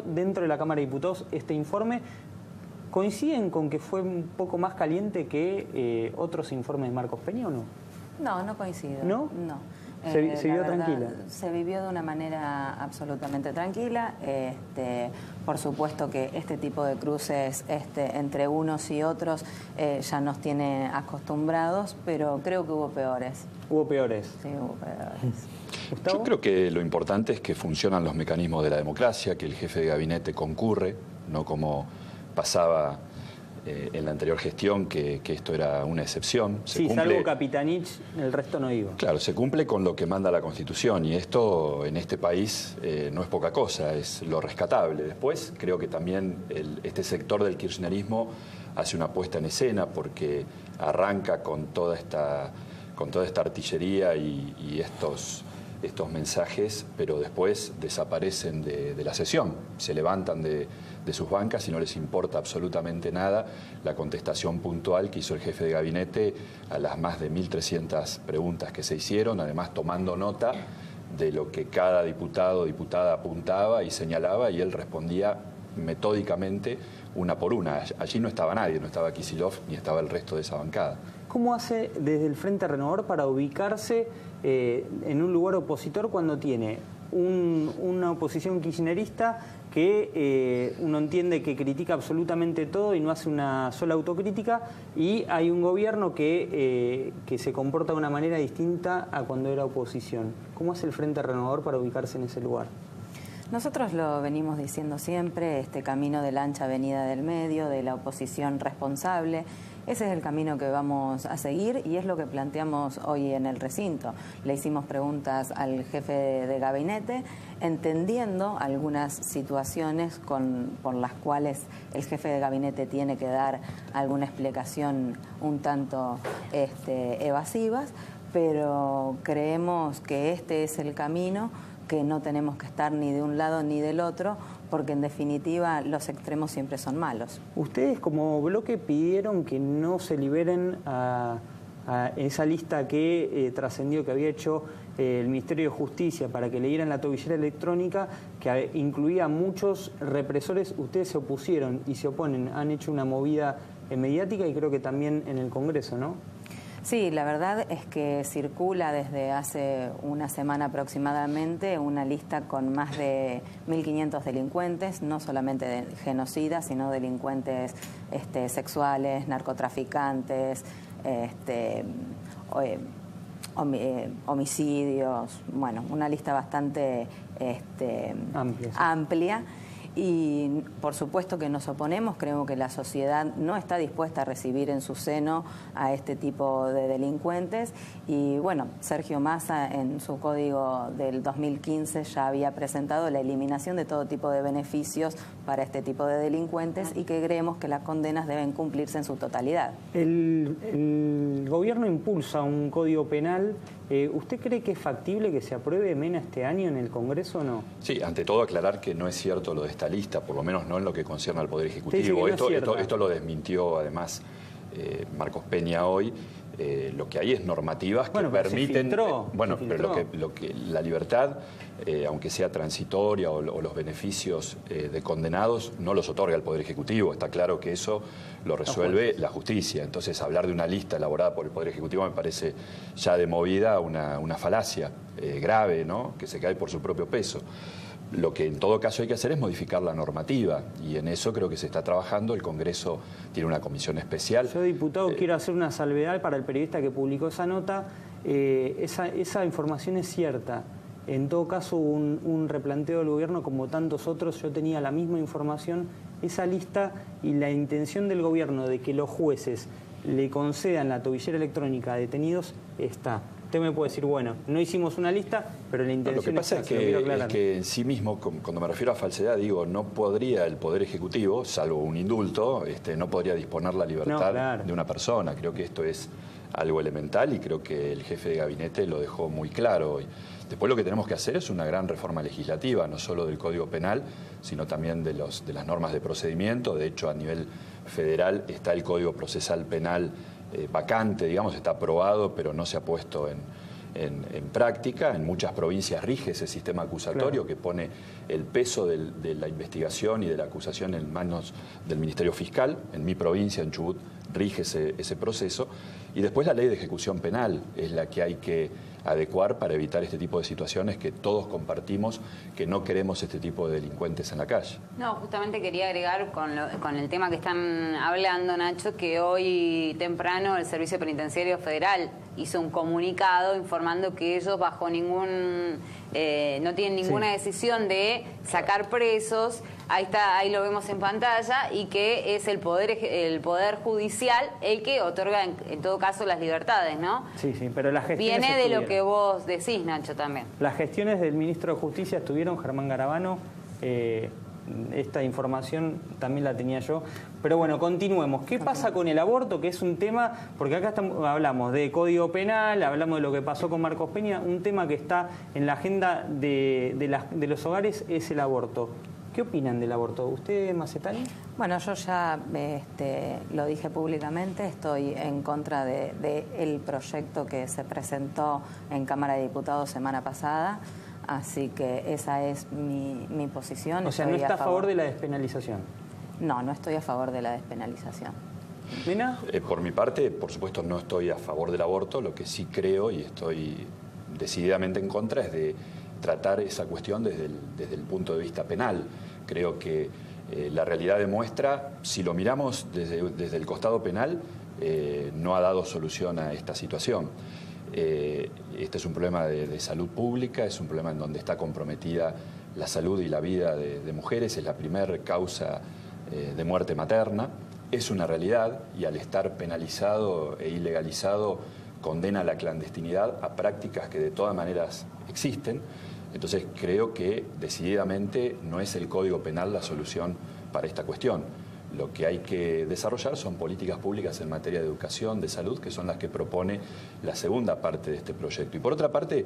dentro de la Cámara de Diputados este informe. ¿Coinciden con que fue un poco más caliente que otros informes de Marcos Peña o no? No, no coincido. ¿No? No. ¿Se vivió tranquila? Se vivió de una manera absolutamente tranquila. Por supuesto que este tipo de cruces entre unos y otros ya nos tiene acostumbrados, pero creo que hubo peores. ¿Hubo peores? Sí, hubo peores. Yo creo que lo importante es que funcionan los mecanismos de la democracia, que el jefe de gabinete concurre, no como pasaba en la anterior gestión, que esto era una excepción. Sí, salvo Capitanich, el resto no iba. Claro, se cumple con lo que manda la Constitución y esto en este país no es poca cosa, es lo rescatable. Después creo que también este sector del kirchnerismo hace una puesta en escena porque arranca con toda esta artillería y estos mensajes, pero después desaparecen de la sesión, se levantan de sus bancas y no les importa absolutamente nada la contestación puntual que hizo el jefe de gabinete a las más de 1.300 preguntas que se hicieron, además tomando nota de lo que cada diputado o diputada apuntaba y señalaba, y él respondía metódicamente una por una. Allí no estaba nadie, no estaba Kicillof ni estaba el resto de esa bancada. ¿Cómo hace desde el Frente Renovador para ubicarse en un lugar opositor cuando tiene una oposición kirchnerista que uno entiende que critica absolutamente todo y no hace una sola autocrítica, y hay un gobierno que se comporta de una manera distinta a cuando era oposición? ¿Cómo hace el Frente Renovador para ubicarse en ese lugar? Nosotros lo venimos diciendo siempre, este camino de la ancha avenida del medio, de la oposición responsable. Ese es el camino que vamos a seguir y es lo que planteamos hoy en el recinto. Le hicimos preguntas al jefe de gabinete, entendiendo algunas situaciones por las cuales el jefe de gabinete tiene que dar alguna explicación un tanto evasivas, pero creemos que este es el camino, que no tenemos que estar ni de un lado ni del otro, porque en definitiva los extremos siempre son malos. Ustedes como bloque pidieron que no se liberen a esa lista que trascendió, que había hecho el Ministerio de Justicia para que le dieran la tobillera electrónica, que incluía a muchos represores. Ustedes se opusieron y se oponen, han hecho una movida mediática y creo que también en el Congreso, ¿no? Sí, la verdad es que circula desde hace una semana aproximadamente una lista con más de 1.500 delincuentes, no solamente genocidas, sino delincuentes sexuales, narcotraficantes, homicidios, bueno, una lista bastante amplia. Y por supuesto que nos oponemos, creemos que la sociedad no está dispuesta a recibir en su seno a este tipo de delincuentes. Y bueno, Sergio Massa en su código del 2015 ya había presentado la eliminación de todo tipo de beneficios para este tipo de delincuentes y que creemos que las condenas deben cumplirse en su totalidad. El gobierno impulsa un código penal. ¿Usted cree que es factible que se apruebe MENA este año en el Congreso o no? Sí, ante todo aclarar que no es cierto lo de esta lista, por lo menos no en lo que concierne al Poder Ejecutivo. Esto lo desmintió además Marcos Peña hoy. Lo que hay es normativas que permiten... pero la libertad, aunque sea transitoria o los beneficios de condenados, no los otorga el Poder Ejecutivo. Está claro que eso lo resuelve la justicia. Entonces, hablar de una lista elaborada por el Poder Ejecutivo me parece ya de movida una falacia grave, ¿no?, que se cae por su propio peso. Lo que en todo caso hay que hacer es modificar la normativa y en eso creo que se está trabajando. El Congreso tiene una comisión especial. Yo, diputado, quiero hacer una salvedad para el periodista que publicó esa nota. Esa información es cierta. En todo caso, un replanteo del gobierno como tantos otros. Yo tenía la misma información. Esa lista y la intención del gobierno de que los jueces le concedan la tobillera electrónica a detenidos está. Usted me puede decir, bueno, no hicimos una lista, pero la intención... Lo que pasa es que en sí mismo, cuando me refiero a falsedad, digo, no podría el Poder Ejecutivo, salvo un indulto, no podría disponer la libertad de una persona. Creo que esto es algo elemental y creo que el jefe de gabinete lo dejó muy claro hoy. Después lo que tenemos que hacer es una gran reforma legislativa, no solo del Código Penal, sino también de las normas de procedimiento. De hecho, a nivel federal está el Código Procesal Penal vacante, digamos, está aprobado, pero no se ha puesto en práctica. En muchas provincias rige ese sistema acusatorio, claro, que pone el peso de la investigación y de la acusación en manos del Ministerio Fiscal. En mi provincia, en Chubut, rige ese proceso. Y después la ley de ejecución penal es la que hay que adecuar para evitar este tipo de situaciones que todos compartimos, que no queremos este tipo de delincuentes en la calle. No, justamente quería agregar con el tema que están hablando, Nacho, que hoy temprano el Servicio Penitenciario Federal hizo un comunicado informando que ellos bajo no tienen ninguna decisión de sacar presos. Ahí está, ahí lo vemos en pantalla, y que es el poder judicial el que otorga en todo caso las libertades, ¿no? Sí, pero las gestiones viene de lo que vos decís, Nacho, también. Las gestiones del ministro de Justicia estuvieron, Germán Garabano. Esta información también la tenía yo. Pero bueno, continuemos. ¿Qué pasa con el aborto? Que es un tema, porque acá hablamos de Código Penal, hablamos de lo que pasó con Marcos Peña. Un tema que está en la agenda de los hogares es el aborto. ¿Qué opinan del aborto? ¿Usted, Macetani? Bueno, yo ya lo dije públicamente, estoy en contra del proyecto que se presentó en Cámara de Diputados semana pasada, así que esa es mi posición. O sea, ¿no está a favor de la despenalización? No, no estoy a favor de la despenalización. ¿Nena? Por mi parte, por supuesto, no estoy a favor del aborto. Lo que sí creo y estoy decididamente en contra es de tratar esa cuestión desde el punto de vista penal. Creo que la realidad demuestra, si lo miramos desde el costado penal, no ha dado solución a esta situación. Este es un problema de salud pública, es un problema en donde está comprometida la salud y la vida de mujeres, es la primera causa de muerte materna, es una realidad, y al estar penalizado e ilegalizado condena a la clandestinidad, a prácticas que de todas maneras existen. Entonces creo que decididamente no es el Código Penal la solución para esta cuestión. Lo que hay que desarrollar son políticas públicas en materia de educación, de salud, que son las que propone la segunda parte de este proyecto. Y por otra parte,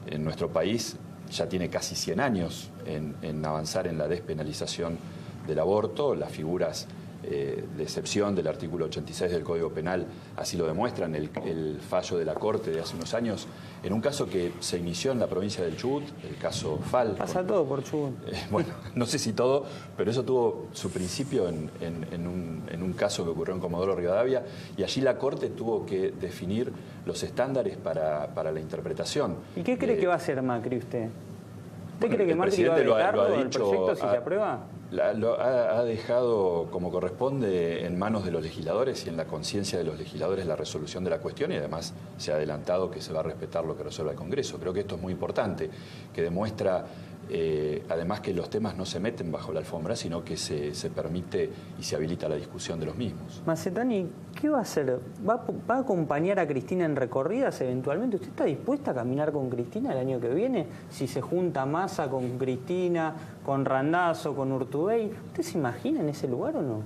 en nuestro país ya tiene casi 100 años en avanzar en la despenalización del aborto. Las figuras de excepción del artículo 86 del Código Penal así lo demuestran. El fallo de la Corte de hace unos años, en un caso que se inició en la provincia del Chubut, el caso Fal. Pasa todo por Chubut. Bueno, no sé si todo, pero eso tuvo su principio en un caso que ocurrió en Comodoro Rivadavia, y allí la Corte tuvo que definir los estándares para la interpretación. ¿Y qué cree que va a hacer Macri usted? ¿Usted cree que el Macri va a presidente vetarlo lo ha el dicho, proyecto si se aprueba? Lo ha dejado como corresponde en manos de los legisladores y en la conciencia de los legisladores la resolución de la cuestión, y además se ha adelantado que se va a respetar lo que resuelva el Congreso. Creo que esto es muy importante, que demuestra además que los temas no se meten bajo la alfombra, sino que se permite y se habilita la discusión de los mismos. Macetani, ¿qué va a hacer? ¿Va a acompañar a Cristina en recorridas eventualmente? ¿Usted está dispuesta a caminar con Cristina el año que viene? Si se junta Massa con Cristina, con Randazzo, con Urtubey, ¿usted se imagina en ese lugar o no?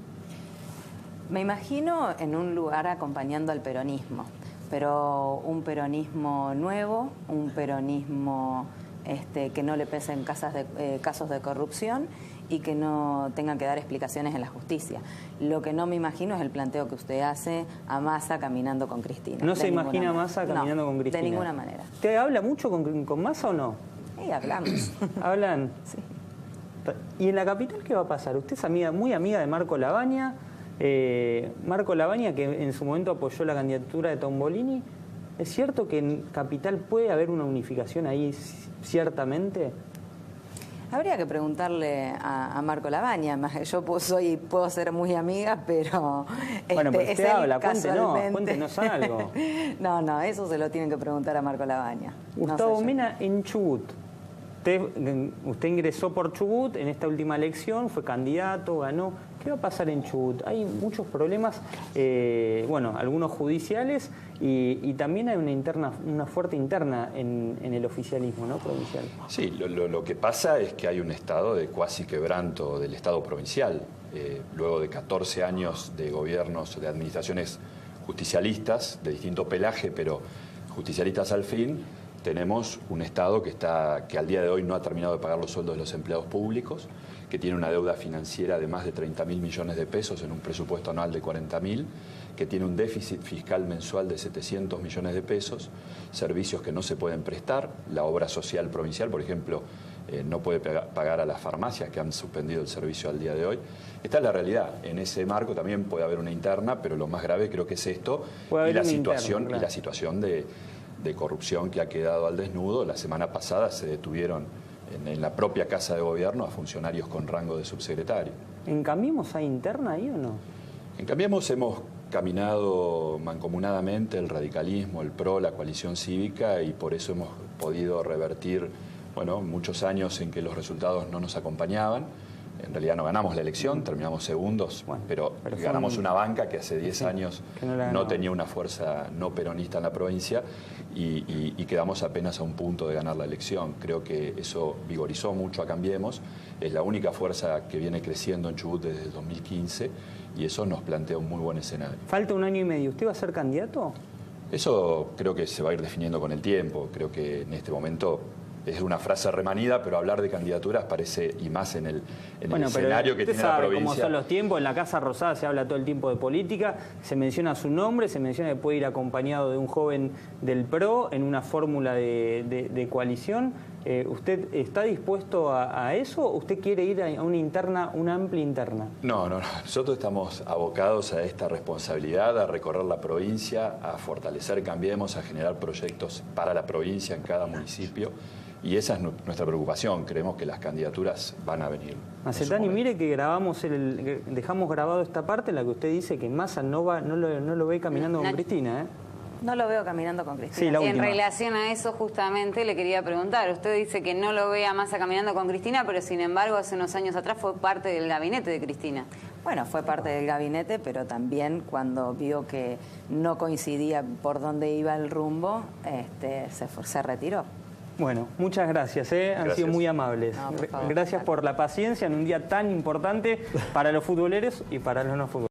Me imagino en un lugar acompañando al peronismo, pero un peronismo nuevo, un peronismo que no le pesen casos de corrupción y que no tengan que dar explicaciones en la justicia. Lo que no me imagino es el planteo que usted hace a Massa caminando con Cristina. ¿No se imagina a Massa caminando con Cristina? De ninguna manera. ¿Usted habla mucho con Massa o no? Sí, hablamos. ¿Hablan? Sí. ¿Y en la capital qué va a pasar? Usted es muy amiga de Marco Lavagna. Marco Lavagna, que en su momento apoyó la candidatura de Tombolini. ¿Es cierto que en Capital puede haber una unificación ahí, ciertamente? Habría que preguntarle a Marco Lavagna. Yo puedo ser muy amiga, pero... Bueno, pero usted habla, cuéntenos algo. No, eso se lo tienen que preguntar a Marco Lavagna. Gustavo Mena, en Chubut. Usted ingresó por Chubut en esta última elección, fue candidato, ganó. ¿Qué va a pasar en Chubut? Hay muchos problemas, algunos judiciales y también hay una fuerte interna en el oficialismo, ¿no? Provincial. Sí, lo que pasa es que hay un estado de cuasi quebranto del estado provincial. Luego de 14 años de gobiernos, de administraciones justicialistas, de distinto pelaje, pero justicialistas al fin, tenemos un Estado que al día de hoy no ha terminado de pagar los sueldos de los empleados públicos, que tiene una deuda financiera de más de 30.000 millones de pesos en un presupuesto anual de 40.000, que tiene un déficit fiscal mensual de 700 millones de pesos, servicios que no se pueden prestar, la obra social provincial, por ejemplo, no puede pagar a las farmacias que han suspendido el servicio al día de hoy. Esta es la realidad. En ese marco también puede haber una interna, pero lo más grave creo que es esto y la situación de corrupción que ha quedado al desnudo. La semana pasada se detuvieron en la propia Casa de Gobierno a funcionarios con rango de subsecretario. ¿En Cambiemos hay interna ahí o no? En Cambiemos hemos caminado mancomunadamente el radicalismo, el PRO, la coalición cívica, y por eso hemos podido revertir muchos años en que los resultados no nos acompañaban. En realidad no ganamos la elección, terminamos segundos, pero ganamos una banca que hace 10 años no tenía una fuerza no peronista en la provincia y quedamos apenas a un punto de ganar la elección. Creo que eso vigorizó mucho a Cambiemos. Es la única fuerza que viene creciendo en Chubut desde el 2015 y eso nos plantea un muy buen escenario. Falta 1 año y medio. ¿Usted va a ser candidato? Eso creo que se va a ir definiendo con el tiempo. Creo que en este momento es una frase remanida, pero hablar de candidaturas parece, y más en el escenario que tiene la provincia. Cómo son los tiempos, en la Casa Rosada se habla todo el tiempo de política, se menciona su nombre, se menciona que puede ir acompañado de un joven del PRO en una fórmula de coalición. ¿Usted está dispuesto a eso o usted quiere ir a una interna, una amplia interna? No. Nosotros estamos abocados a esta responsabilidad, a recorrer la provincia, a fortalecer Cambiemos, a generar proyectos para la provincia en cada municipio. Y esa es nuestra preocupación. Creemos que las candidaturas van a venir. Macetani, mire que dejamos grabado esta parte en la que usted dice que Massa no lo ve caminando con Cristina, ¿eh? No lo veo caminando con Cristina. Sí, la y última. En relación a eso, justamente le quería preguntar. Usted dice que no lo ve a Massa caminando con Cristina, pero sin embargo, hace unos años atrás fue parte del gabinete de Cristina. Bueno, fue parte del gabinete, pero también cuando vio que no coincidía por dónde iba el rumbo, se retiró. Bueno, muchas gracias, han sido muy amables. No, por favor. Gracias por la paciencia en un día tan importante para los futboleros y para los no futboleros.